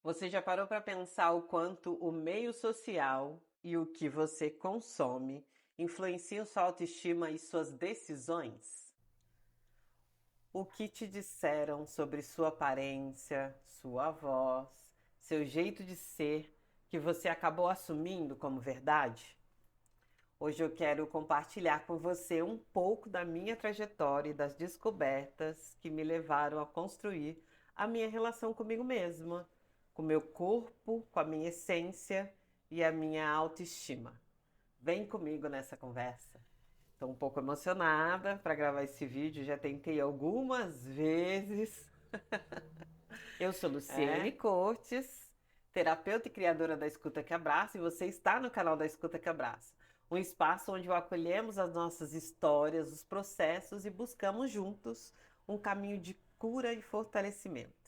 Você já parou para pensar o quanto o meio social e o que você consome influenciam sua autoestima e suas decisões? O que te disseram sobre sua aparência, sua voz, seu jeito de ser, que você acabou assumindo como verdade? Hoje eu quero compartilhar com você um pouco da minha trajetória e das descobertas que me levaram a construir a minha relação comigo mesma, com o meu corpo, com a minha essência e a minha autoestima. Vem comigo nessa conversa. Estou um pouco emocionada para gravar esse vídeo, já tentei algumas vezes. Eu sou Luciene É, Cortes, terapeuta e criadora da Escuta que Abraça, e você está no canal da Escuta que Abraça, um espaço onde acolhemos as nossas histórias, os processos e buscamos juntos um caminho de cura e fortalecimento.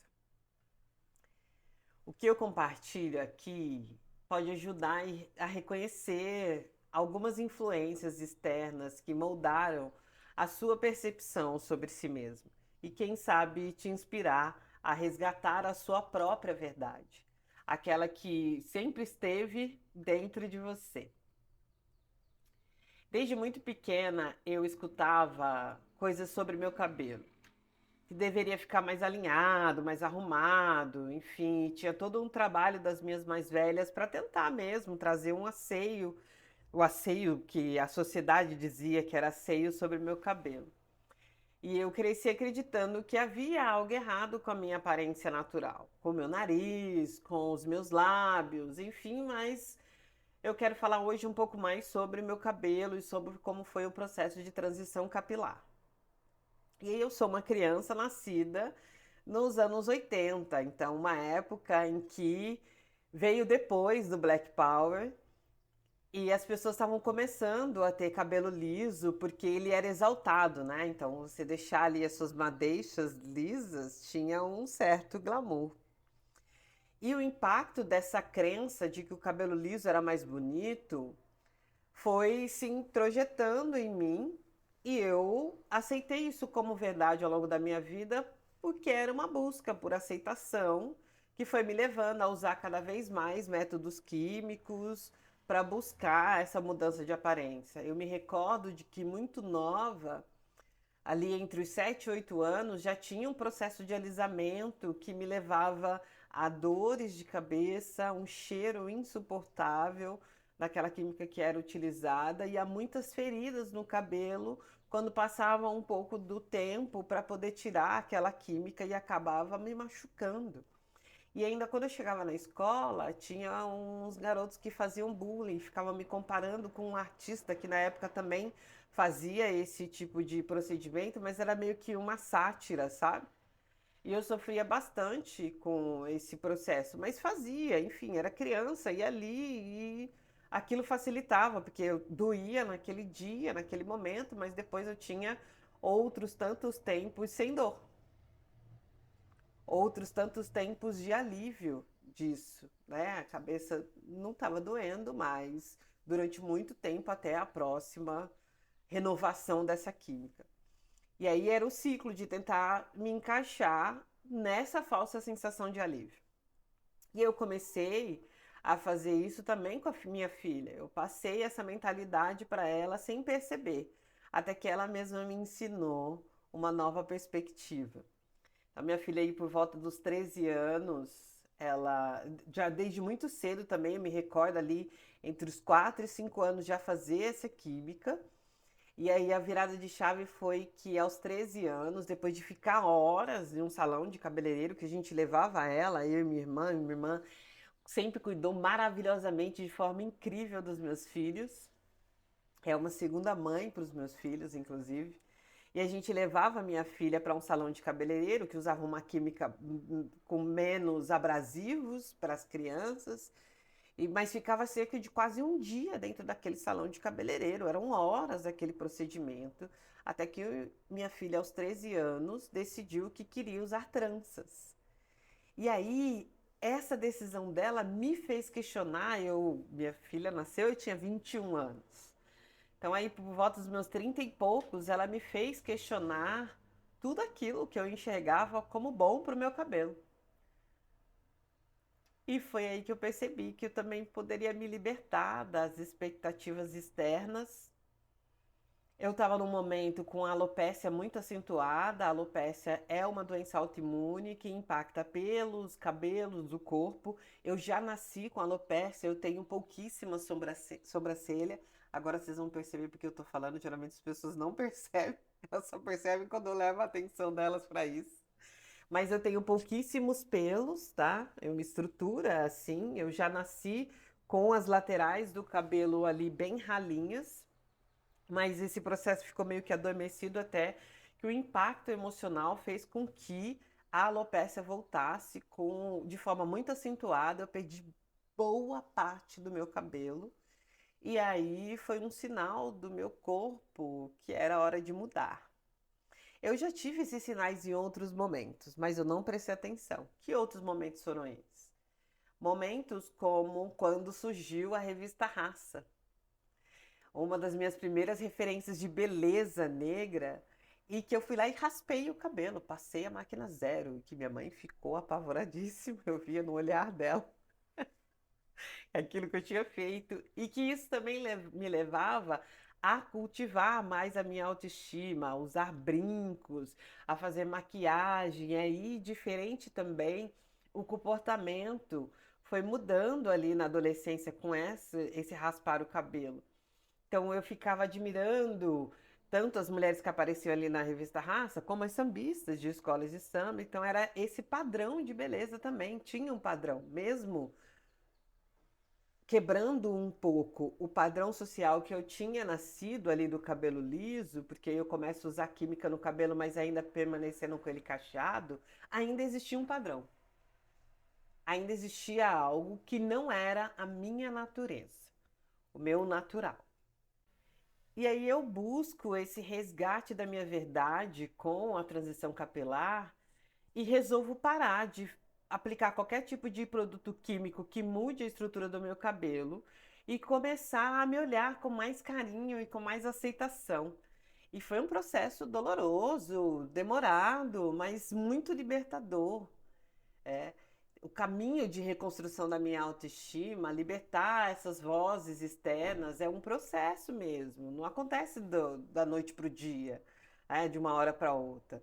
O que eu compartilho aqui pode ajudar a reconhecer algumas influências externas que moldaram a sua percepção sobre si mesmo e, quem sabe, te inspirar a resgatar a sua própria verdade, aquela que sempre esteve dentro de você. Desde muito pequena, eu escutava coisas sobre meu cabelo que deveria ficar mais alinhado, mais arrumado, enfim, tinha todo um trabalho das minhas mais velhas para tentar mesmo trazer um asseio, o asseio que a sociedade dizia que era asseio sobre o meu cabelo. E eu cresci acreditando que havia algo errado com a minha aparência natural, com o meu nariz, com os meus lábios, enfim, mas eu quero falar hoje um pouco mais sobre o meu cabelo e sobre como foi o processo de transição capilar. E eu sou uma criança nascida nos anos 80, então uma época em que veio depois do Black Power e as pessoas estavam começando a ter cabelo liso porque ele era exaltado, né? Então você deixar ali as suas madeixas lisas tinha um certo glamour. E o impacto dessa crença de que o cabelo liso era mais bonito foi se introjetando em mim e eu aceitei isso como verdade ao longo da minha vida, porque era uma busca por aceitação que foi me levando a usar cada vez mais métodos químicos para buscar essa mudança de aparência. Eu me recordo de que muito nova, ali entre os 7 e 8 anos, já tinha um processo de alisamento que me levava a dores de cabeça, um cheiro insuportável daquela química que era utilizada e a muitas feridas no cabelo quando passava um pouco do tempo para poder tirar aquela química e acabava me machucando. E ainda quando eu chegava na escola, tinha uns garotos que faziam bullying, ficavam me comparando com um artista que na época também fazia esse tipo de procedimento, mas era meio que uma sátira, sabe? E eu sofria bastante com esse processo, mas fazia, enfim, era criança e ali e aquilo facilitava, porque eu doía naquele dia, naquele momento, mas depois eu tinha outros tantos tempos sem dor, outros tantos tempos de alívio disso, né? A cabeça não estava doendo mais durante muito tempo até a próxima renovação dessa química. E aí era o ciclo de tentar me encaixar nessa falsa sensação de alívio. E eu comecei a fazer isso também com a minha filha. Eu passei essa mentalidade para ela sem perceber, até que ela mesma me ensinou uma nova perspectiva. A minha filha aí por volta dos 13 anos, ela já desde muito cedo também, eu me recordo ali entre os 4 e 5 anos já fazia essa química. E aí a virada de chave foi que aos 13 anos, depois de ficar horas em um salão de cabeleireiro que a gente levava ela, eu e minha irmã sempre cuidou maravilhosamente de forma incrível dos meus filhos. É uma segunda mãe para os meus filhos, inclusive. E a gente levava a minha filha para um salão de cabeleireiro que usava uma química com menos abrasivos para as crianças, mas ficava cerca de quase um dia dentro daquele salão de cabeleireiro. Eram horas daquele procedimento, até que minha filha, aos 13 anos, decidiu que queria usar tranças. E aí, essa decisão dela me fez questionar. Minha filha nasceu, eu tinha 21 anos. Então, aí, por volta dos meus 30 e poucos, ela me fez questionar tudo aquilo que eu enxergava como bom para o meu cabelo. E foi aí que eu percebi que eu também poderia me libertar das expectativas externas. Eu estava num momento com a alopécia muito acentuada. A alopécia é uma doença autoimune que impacta pelos, cabelos, o corpo. Eu já nasci com alopécia, eu tenho pouquíssima sobrancelha. Agora vocês vão perceber porque eu tô falando, geralmente as pessoas não percebem, elas só percebem quando eu levo a atenção delas para isso. Mas eu tenho pouquíssimos pelos, tá? Eu me estruturo assim, eu já nasci com as laterais do cabelo ali bem ralinhas. Mas esse processo ficou meio que adormecido até que o impacto emocional fez com que a alopécia voltasse de forma muito acentuada. Eu perdi boa parte do meu cabelo. E aí foi um sinal do meu corpo que era hora de mudar. Eu já tive esses sinais em outros momentos, mas eu não prestei atenção. Que outros momentos foram esses? Momentos como quando surgiu a revista Raça, uma das minhas primeiras referências de beleza negra, e que eu fui lá e raspei o cabelo, passei a máquina zero, e que minha mãe ficou apavoradíssima, eu via no olhar dela aquilo que eu tinha feito, e que isso também me levava a cultivar mais a minha autoestima, a usar brincos, a fazer maquiagem, e aí diferente também o comportamento foi mudando ali na adolescência com esse raspar o cabelo. Então eu ficava admirando tanto as mulheres que apareciam ali na revista Raça, como as sambistas de escolas de samba. Então era esse padrão de beleza também, tinha um padrão, mesmo quebrando um pouco o padrão social que eu tinha nascido ali do cabelo liso, porque eu começo a usar química no cabelo, mas ainda permanecendo com ele cacheado, ainda existia um padrão. Ainda existia algo que não era a minha natureza, o meu natural. E aí eu busco esse resgate da minha verdade com a transição capilar e resolvo parar de aplicar qualquer tipo de produto químico que mude a estrutura do meu cabelo e começar a me olhar com mais carinho e com mais aceitação. E foi um processo doloroso, demorado, mas muito libertador. É, o caminho de reconstrução da minha autoestima, libertar essas vozes externas, é um processo mesmo. Não acontece da noite para o dia, de uma hora para outra.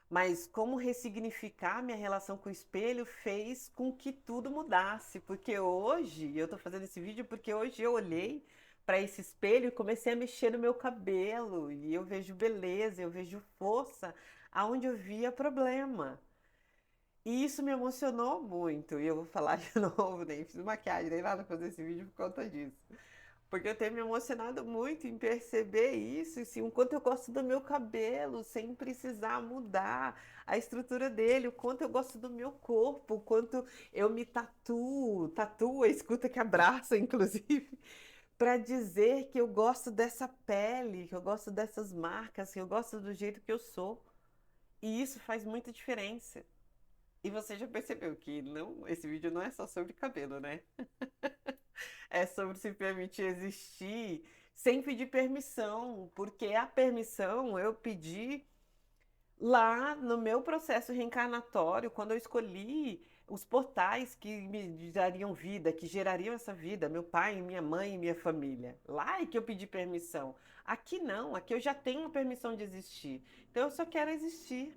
Mas como ressignificar minha relação com o espelho fez com que tudo mudasse. Porque hoje, eu estou fazendo esse vídeo porque hoje eu olhei para esse espelho e comecei a mexer no meu cabelo. E eu vejo beleza, eu vejo força aonde eu via problema. E isso me emocionou muito. E eu vou falar de novo, nem fiz maquiagem, nem nada pra fazer esse vídeo por conta disso. Porque eu tenho me emocionado muito em perceber isso, assim, o quanto eu gosto do meu cabelo, sem precisar mudar a estrutura dele, o quanto eu gosto do meu corpo, o quanto eu me tatuo, a escuta que abraça, inclusive, para dizer que eu gosto dessa pele, que eu gosto dessas marcas, que eu gosto do jeito que eu sou. E isso faz muita diferença. E você já percebeu que não, esse vídeo não é só sobre cabelo, né? É sobre se permitir existir sem pedir permissão, porque a permissão eu pedi lá no meu processo reencarnatório, quando eu escolhi os portais que me dariam vida, que gerariam essa vida, meu pai, minha mãe e minha família. Lá é que eu pedi permissão. Aqui não, aqui eu já tenho permissão de existir. Então eu só quero existir.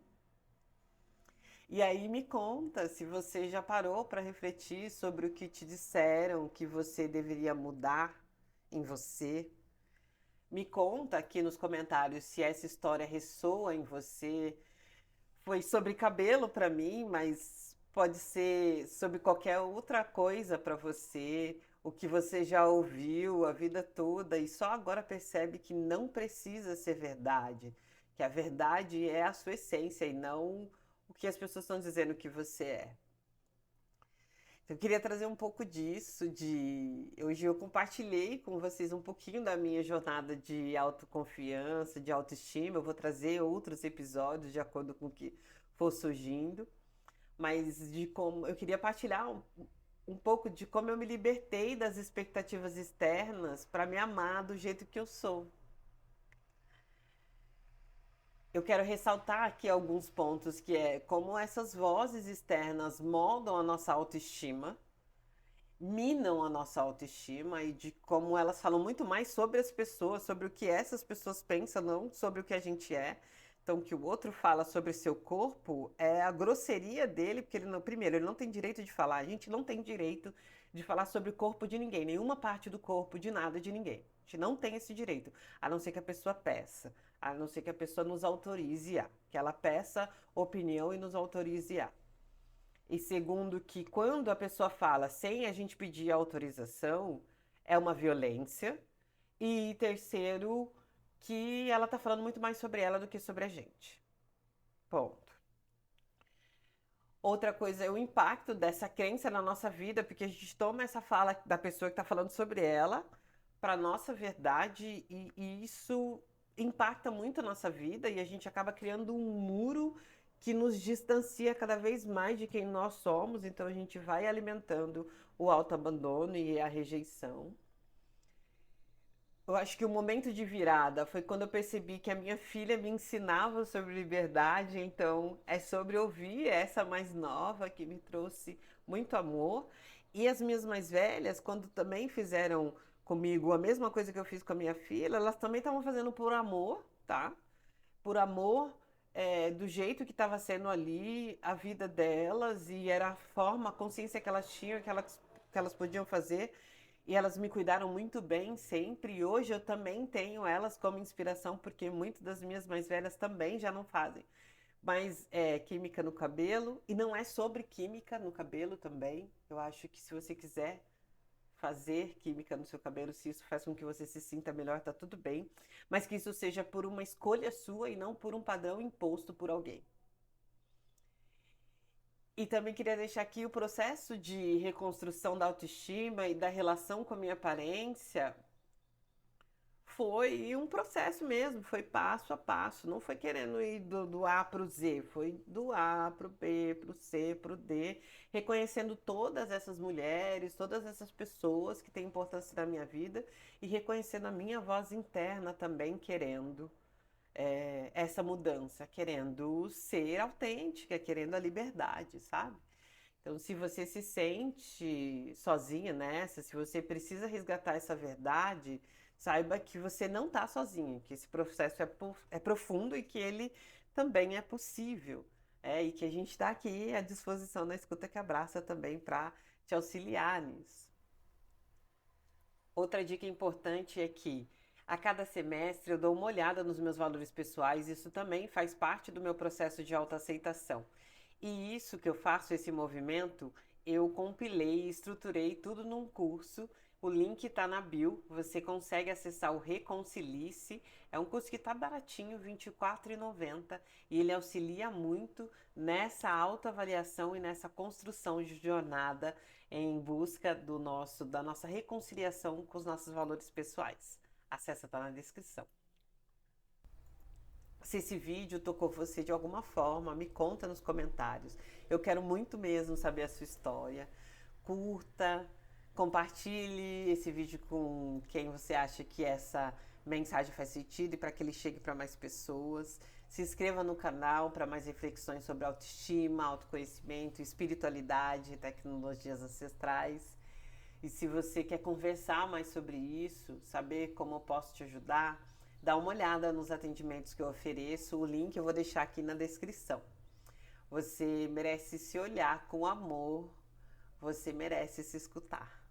E aí me conta se você já parou para refletir sobre o que te disseram que você deveria mudar em você. Me conta aqui nos comentários se essa história ressoa em você. Foi sobre cabelo para mim, mas pode ser sobre qualquer outra coisa para você, o que você já ouviu a vida toda e só agora percebe que não precisa ser verdade, que a verdade é a sua essência e não o que as pessoas estão dizendo que você é. Eu queria trazer um pouco disso, hoje eu compartilhei com vocês um pouquinho da minha jornada de autoconfiança, de autoestima. Eu vou trazer outros episódios de acordo com o que for surgindo, mas de como eu queria partilhar um pouco de como eu me libertei das expectativas externas para me amar do jeito que eu sou. Eu quero ressaltar aqui alguns pontos que é como essas vozes externas moldam a nossa autoestima. minam a nossa autoestima e de como elas falam muito mais sobre as pessoas, sobre o que essas pessoas pensam, não sobre o que a gente é. Então, o que o outro fala sobre seu corpo é a grosseria dele, porque ele não, primeiro, ele não tem direito de falar. A gente não tem direito de falar sobre o corpo de ninguém, nenhuma parte do corpo, de nada, de ninguém. A gente não tem esse direito, a não ser que a pessoa peça, a não ser que a pessoa nos autorize a, que ela peça opinião e nos autorize a. E segundo, que quando a pessoa fala sem a gente pedir autorização, é uma violência. E terceiro, que ela tá falando muito mais sobre ela do que sobre a gente. Ponto. Outra coisa é o impacto dessa crença na nossa vida, porque a gente toma essa fala da pessoa que está falando sobre ela para nossa verdade e isso impacta muito a nossa vida e a gente acaba criando um muro que nos distancia cada vez mais de quem nós somos, então a gente vai alimentando o autoabandono e a rejeição. Eu acho que o momento de virada foi quando eu percebi que a minha filha me ensinava sobre liberdade, então é sobre ouvir essa mais nova que me trouxe muito amor. E as minhas mais velhas, quando também fizeram comigo a mesma coisa que eu fiz com a minha filha, elas também estavam fazendo por amor, tá? Por amor, do jeito que estava sendo ali a vida delas e era a forma, a consciência que elas tinham, que elas podiam fazer. E elas me cuidaram muito bem sempre. E hoje eu também tenho elas como inspiração, porque muitas das minhas mais velhas também já não fazem. Mas é química no cabelo. E não é sobre química no cabelo também. Eu acho que se você quiser fazer química no seu cabelo, se isso faz com que você se sinta melhor, tá tudo bem. Mas que isso seja por uma escolha sua e não por um padrão imposto por alguém. E também queria deixar aqui o processo de reconstrução da autoestima e da relação com a minha aparência foi um processo mesmo, foi passo a passo, não foi querendo ir do A para o Z, foi do A para o B, para o C, para o D, reconhecendo todas essas mulheres, todas essas pessoas que têm importância na minha vida e reconhecendo a minha voz interna também querendo essa mudança, querendo ser autêntica, querendo a liberdade, sabe? Então, se você se sente sozinha nessa, se você precisa resgatar essa verdade, saiba que você não está sozinha, que esse processo é profundo e que ele também é possível. E que a gente está aqui à disposição na Escuta que Abraça também para te auxiliar nisso. Outra dica importante é que a cada semestre eu dou uma olhada nos meus valores pessoais, isso também faz parte do meu processo de autoaceitação. E isso que eu faço, esse movimento, eu compilei e estruturei tudo num curso. O link está na bio, você consegue acessar o Reconcilie-se. É um curso que está baratinho, R$ 24,90, e ele auxilia muito nessa autoavaliação e nessa construção de jornada em busca da nossa reconciliação com os nossos valores pessoais. Acesse, tá na descrição. Se esse vídeo tocou você de alguma forma, me conta nos comentários. Eu quero muito mesmo saber a sua história. Curta, compartilhe esse vídeo com quem você acha que essa mensagem faz sentido e para que ele chegue para mais pessoas. Se inscreva no canal para mais reflexões sobre autoestima, autoconhecimento, espiritualidade e tecnologias ancestrais. E se você quer conversar mais sobre isso, saber como eu posso te ajudar, dá uma olhada nos atendimentos que eu ofereço. O link eu vou deixar aqui na descrição. Você merece se olhar com amor, você merece se escutar.